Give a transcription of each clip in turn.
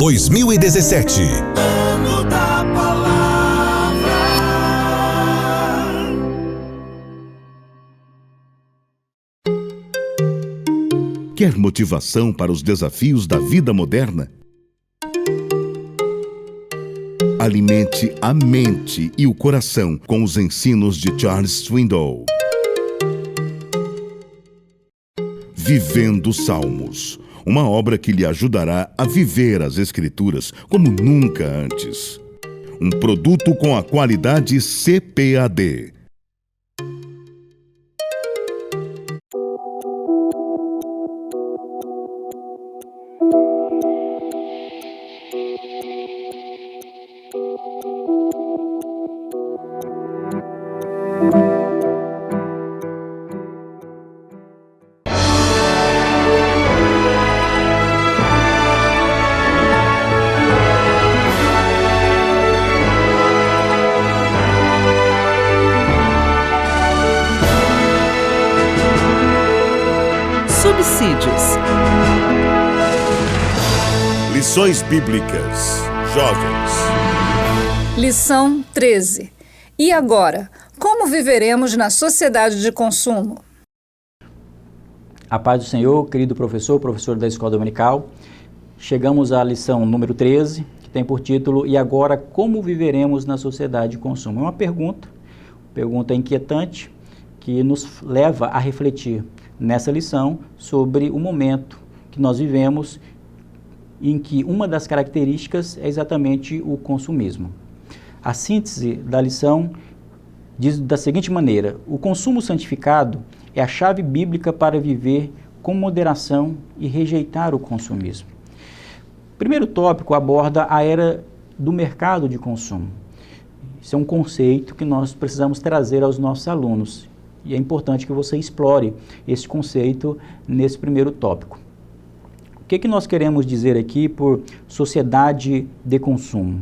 2017. Ano da Palavra. Quer motivação para os desafios da vida moderna? Alimente a mente e o coração com os ensinos de Charles Swindoll. Vivendo Salmos, uma obra que lhe ajudará a viver as Escrituras como nunca antes. Um produto com a qualidade CPAD. Subsídios. Lições Bíblicas. Jovens. Lição 13. E agora, como viveremos na sociedade de consumo? A paz do Senhor, querido professor da Escola Dominical. Chegamos à lição número 13, que tem por título E agora, como viveremos na sociedade de consumo? É uma pergunta inquietante, que nos leva a refletir nessa lição sobre o momento que nós vivemos, em que uma das características é exatamente o consumismo. A síntese da lição diz da seguinte maneira: o consumo santificado é a chave bíblica para viver com moderação e rejeitar o consumismo. O primeiro tópico aborda a era do mercado de consumo. Isso é um conceito que nós precisamos trazer aos nossos alunos. E é importante que você explore esse conceito nesse primeiro tópico. O que nós queremos dizer aqui por sociedade de consumo?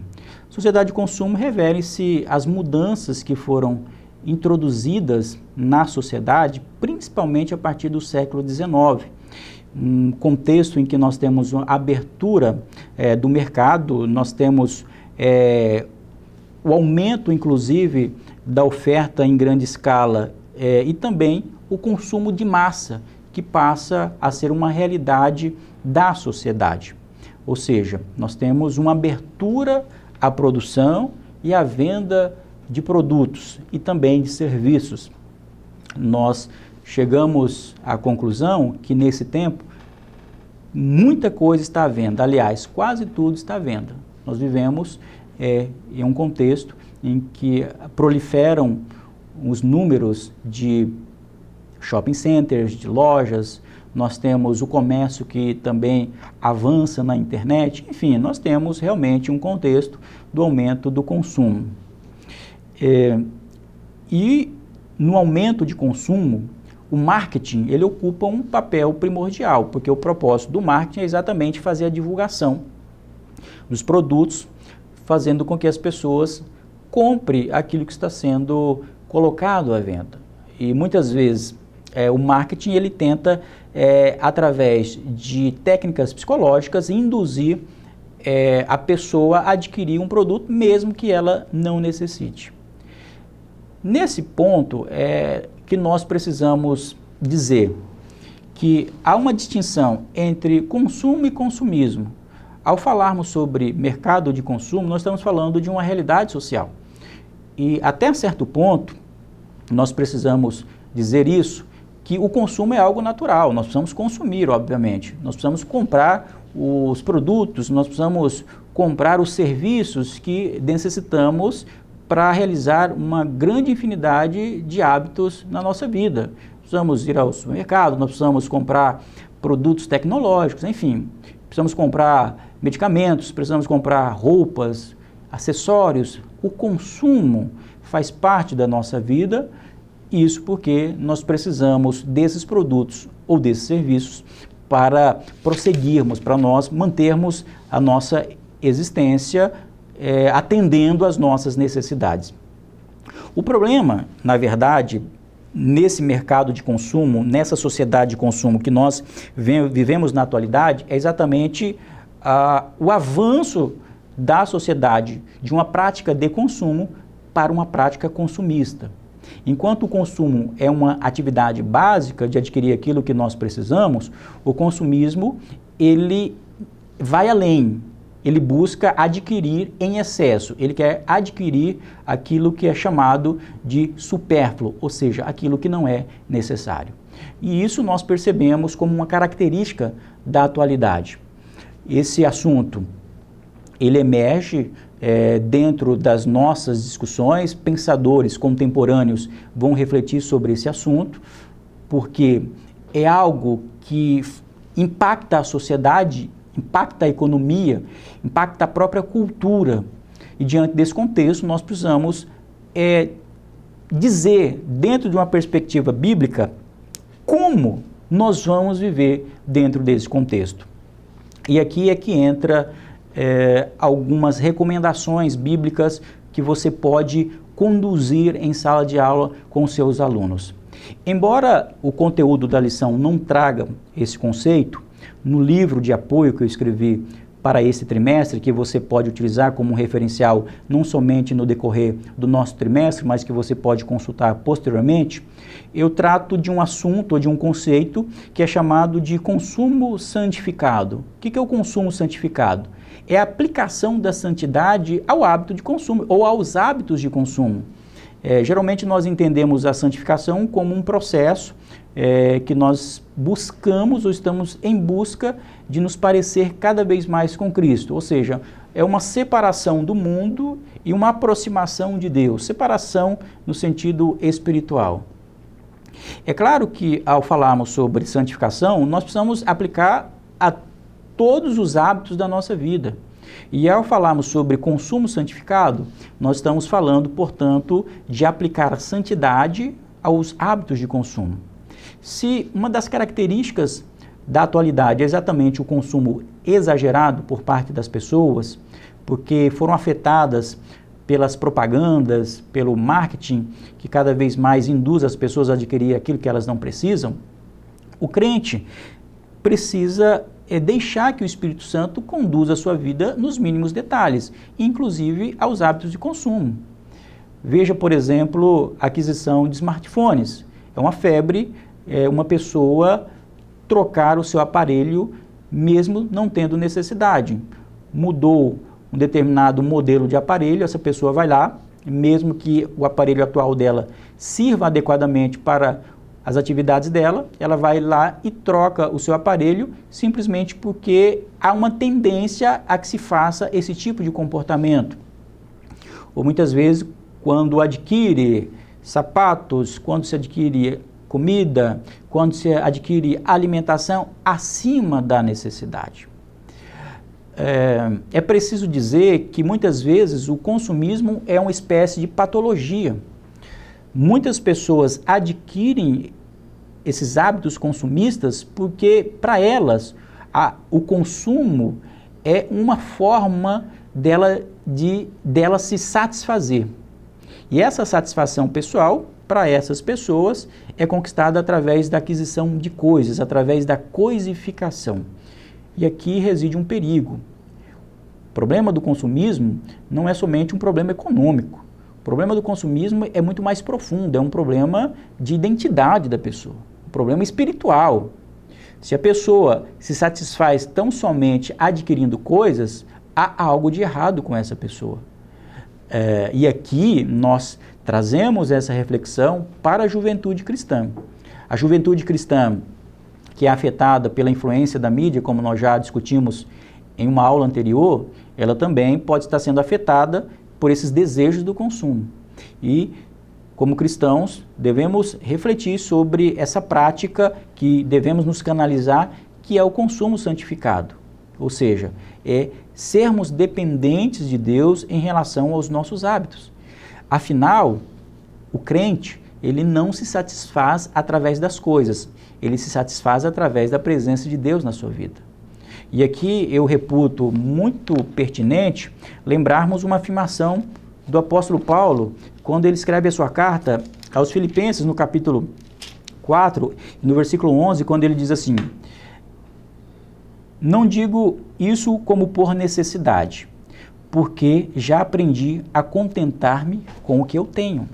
Sociedade de consumo refere-se às mudanças que foram introduzidas na sociedade, principalmente a partir do século XIX. Um contexto em que nós temos uma abertura do mercado, nós temos o aumento, inclusive, da oferta em grande escala e também o consumo de massa, que passa a ser uma realidade da sociedade. Ou seja, nós temos uma abertura à produção e à venda de produtos e também de serviços. Nós chegamos à conclusão que nesse tempo muita coisa está à venda, aliás, quase tudo está à venda. Nós vivemos em um contexto em que proliferam os números de shopping centers, de lojas, nós temos o comércio que também avança na internet, enfim, nós temos realmente um contexto do aumento do consumo. E no aumento de consumo, o marketing ele ocupa um papel primordial, porque o propósito do marketing é exatamente fazer a divulgação dos produtos, fazendo com que as pessoas comprem aquilo que está sendo colocado à venda. E muitas vezes o marketing ele tenta, através de técnicas psicológicas, induzir a pessoa a adquirir um produto mesmo que ela não necessite. Nesse ponto é que nós precisamos dizer que há uma distinção entre consumo e consumismo. Ao falarmos sobre mercado de consumo, nós estamos falando de uma realidade social. E até certo ponto, nós precisamos dizer isso, que o consumo é algo natural, nós precisamos consumir, obviamente. Nós precisamos comprar os produtos, nós precisamos comprar os serviços que necessitamos para realizar uma grande infinidade de hábitos na nossa vida. Precisamos ir ao supermercado, nós precisamos comprar produtos tecnológicos, enfim, precisamos comprar medicamentos, precisamos comprar roupas, acessórios. O consumo faz parte da nossa vida, isso porque nós precisamos desses produtos ou desses serviços para prosseguirmos, para nós mantermos a nossa existência atendendo às nossas necessidades. O problema, na verdade, nesse mercado de consumo, nessa sociedade de consumo que nós vivemos na atualidade, é exatamente o avanço da sociedade de uma prática de consumo para uma prática consumista. Enquanto o consumo é uma atividade básica de adquirir aquilo que nós precisamos, o consumismo, ele vai além, ele busca adquirir em excesso, ele quer adquirir aquilo que é chamado de supérfluo, ou seja, aquilo que não é necessário. E isso nós percebemos como uma característica da atualidade. Esse assunto, ele emerge dentro das nossas discussões, pensadores contemporâneos vão refletir sobre esse assunto, porque é algo que impacta a sociedade, impacta a economia, impacta a própria cultura. E diante desse contexto, nós precisamos dizer, dentro de uma perspectiva bíblica, como nós vamos viver dentro desse contexto. E aqui é que entra algumas recomendações bíblicas que você pode conduzir em sala de aula com seus alunos. Embora o conteúdo da lição não traga esse conceito, no livro de apoio que eu escrevi para esse trimestre, que você pode utilizar como referencial não somente no decorrer do nosso trimestre, mas que você pode consultar posteriormente, eu trato de um assunto ou de um conceito que é chamado de consumo santificado. O que é o consumo santificado? É a aplicação da santidade ao hábito de consumo ou aos hábitos de consumo. Geralmente nós entendemos a santificação como um processo que nós buscamos ou estamos em busca de nos parecer cada vez mais com Cristo, ou seja, é uma separação do mundo e uma aproximação de Deus, separação no sentido espiritual. É claro que ao falarmos sobre santificação, nós precisamos aplicar a todos os hábitos da nossa vida. E ao falarmos sobre consumo santificado, nós estamos falando, portanto, de aplicar a santidade aos hábitos de consumo. Se uma das características da atualidade é exatamente o consumo exagerado por parte das pessoas, porque foram afetadas pelas propagandas, pelo marketing, que cada vez mais induz as pessoas a adquirir aquilo que elas não precisam, o crente precisa deixar que o Espírito Santo conduza a sua vida nos mínimos detalhes, inclusive aos hábitos de consumo. Veja, por exemplo, a aquisição de smartphones. É uma febre, uma pessoa trocar o seu aparelho mesmo não tendo necessidade. Mudou um determinado modelo de aparelho, essa pessoa vai lá, mesmo que o aparelho atual dela sirva adequadamente para as atividades dela, ela vai lá e troca o seu aparelho simplesmente porque há uma tendência a que se faça esse tipo de comportamento. Ou muitas vezes, quando adquire sapatos, quando se adquire comida, quando se adquire alimentação acima da necessidade. É preciso dizer que muitas vezes o consumismo é uma espécie de patologia. Muitas pessoas adquirem esses hábitos consumistas porque, para elas, o consumo é uma forma dela se satisfazer. E essa satisfação pessoal, para essas pessoas, é conquistada através da aquisição de coisas, através da coisificação. E aqui reside um perigo. O problema do consumismo não é somente um problema econômico. O problema do consumismo é muito mais profundo, é um problema de identidade da pessoa, um problema espiritual. Se a pessoa se satisfaz tão somente adquirindo coisas, há algo de errado com essa pessoa. E aqui nós trazemos essa reflexão para a juventude cristã. A juventude cristã, que é afetada pela influência da mídia, como nós já discutimos em uma aula anterior, ela também pode estar sendo afetada por esses desejos do consumo. E, como cristãos, devemos refletir sobre essa prática que devemos nos canalizar, que é o consumo santificado. Ou seja, é sermos dependentes de Deus em relação aos nossos hábitos. Afinal, o crente, ele não se satisfaz através das coisas, ele se satisfaz através da presença de Deus na sua vida. E aqui eu reputo muito pertinente lembrarmos uma afirmação do apóstolo Paulo, quando ele escreve a sua carta aos Filipenses, no capítulo 4, no versículo 11, quando ele diz assim: Não digo isso como por necessidade, porque já aprendi a contentar-me com o que eu tenho.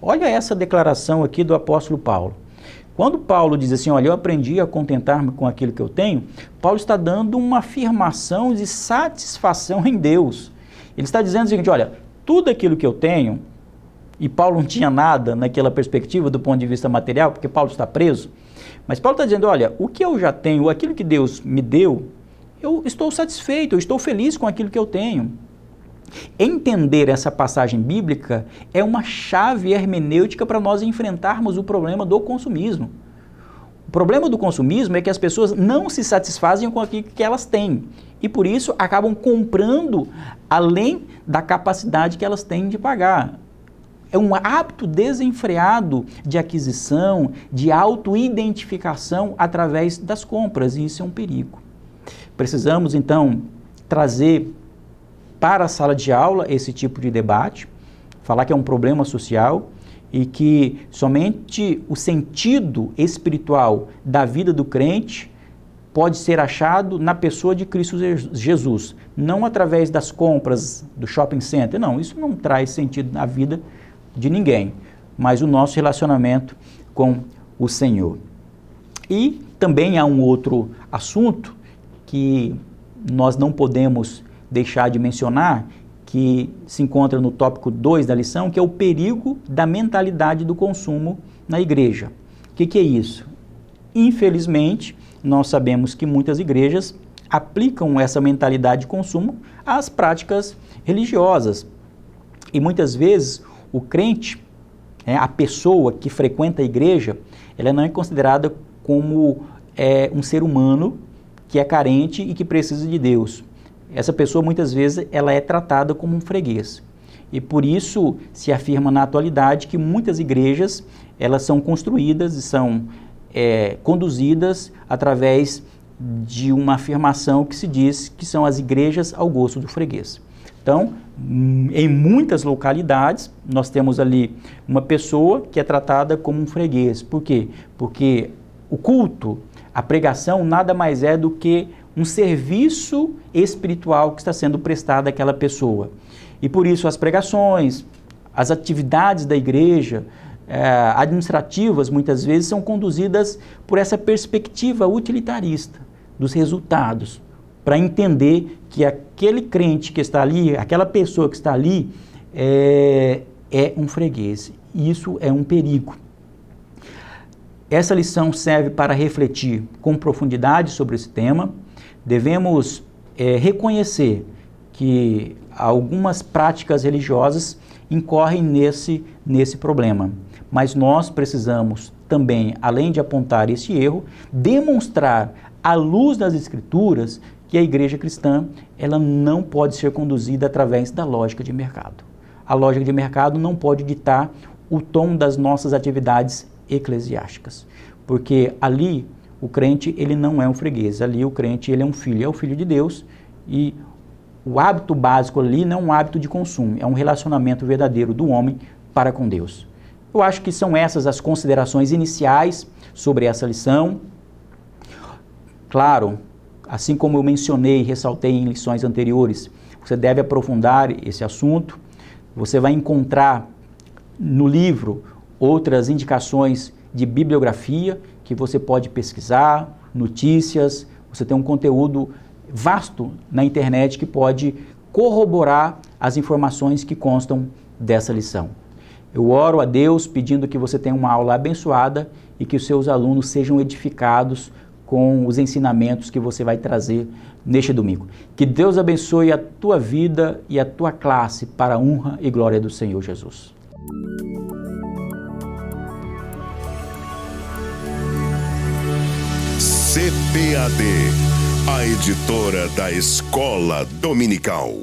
Olha essa declaração aqui do apóstolo Paulo. Quando Paulo diz assim, olha, eu aprendi a contentar-me com aquilo que eu tenho, Paulo está dando uma afirmação de satisfação em Deus. Ele está dizendo o seguinte, olha, tudo aquilo que eu tenho, e Paulo não tinha nada naquela perspectiva do ponto de vista material, porque Paulo está preso, mas Paulo está dizendo, olha, o que eu já tenho, aquilo que Deus me deu, eu estou satisfeito, eu estou feliz com aquilo que eu tenho. Entender essa passagem bíblica é uma chave hermenêutica para nós enfrentarmos o problema do consumismo. O problema do consumismo é que as pessoas não se satisfazem com aquilo que elas têm e por isso acabam comprando além da capacidade que elas têm de pagar. É um hábito desenfreado de aquisição, de auto-identificação através das compras e isso é um perigo. Precisamos então trazer para a sala de aula esse tipo de debate, falar que é um problema social e que somente o sentido espiritual da vida do crente pode ser achado na pessoa de Cristo Jesus, não através das compras do shopping center, não, isso não traz sentido na vida de ninguém, mas o nosso relacionamento com o Senhor. E também há um outro assunto que nós não podemos deixar de mencionar, que se encontra no tópico 2 da lição, que é o perigo da mentalidade do consumo na igreja. O que é isso? Infelizmente, nós sabemos que muitas igrejas aplicam essa mentalidade de consumo às práticas religiosas. E muitas vezes o crente, a pessoa que frequenta a igreja, ela não é considerada como um ser humano que é carente e que precisa de Deus. Essa pessoa, muitas vezes, ela é tratada como um freguês. E por isso se afirma na atualidade que muitas igrejas, elas são construídas e são conduzidas através de uma afirmação que se diz que são as igrejas ao gosto do freguês. Então, em muitas localidades, nós temos ali uma pessoa que é tratada como um freguês. Por quê? Porque o culto, a pregação, nada mais é do que um serviço espiritual que está sendo prestado àquela pessoa. E por isso as pregações, as atividades da igreja, administrativas, muitas vezes são conduzidas por essa perspectiva utilitarista dos resultados, para entender que aquele crente que está ali, aquela pessoa que está ali, é um freguês. Isso é um perigo. Essa lição serve para refletir com profundidade sobre esse tema. Devemos reconhecer que algumas práticas religiosas incorrem nesse problema. Mas nós precisamos também, além de apontar esse erro, demonstrar à luz das Escrituras que a igreja cristã ela não pode ser conduzida através da lógica de mercado. A lógica de mercado não pode ditar o tom das nossas atividades eclesiásticas, porque ali o crente ele não é um freguês, ali o crente ele é o filho de Deus e o hábito básico ali não é um hábito de consumo, é um relacionamento verdadeiro do homem para com Deus. Eu acho que são essas as considerações iniciais sobre essa lição. Claro, assim como eu mencionei e ressaltei em lições anteriores, você deve aprofundar esse assunto. Você vai encontrar no livro outras indicações de bibliografia que você pode pesquisar, notícias, você tem um conteúdo vasto na internet que pode corroborar as informações que constam dessa lição. Eu oro a Deus pedindo que você tenha uma aula abençoada e que os seus alunos sejam edificados com os ensinamentos que você vai trazer neste domingo. Que Deus abençoe a tua vida e a tua classe para a honra e glória do Senhor Jesus. CPAD, a editora da Escola Dominical.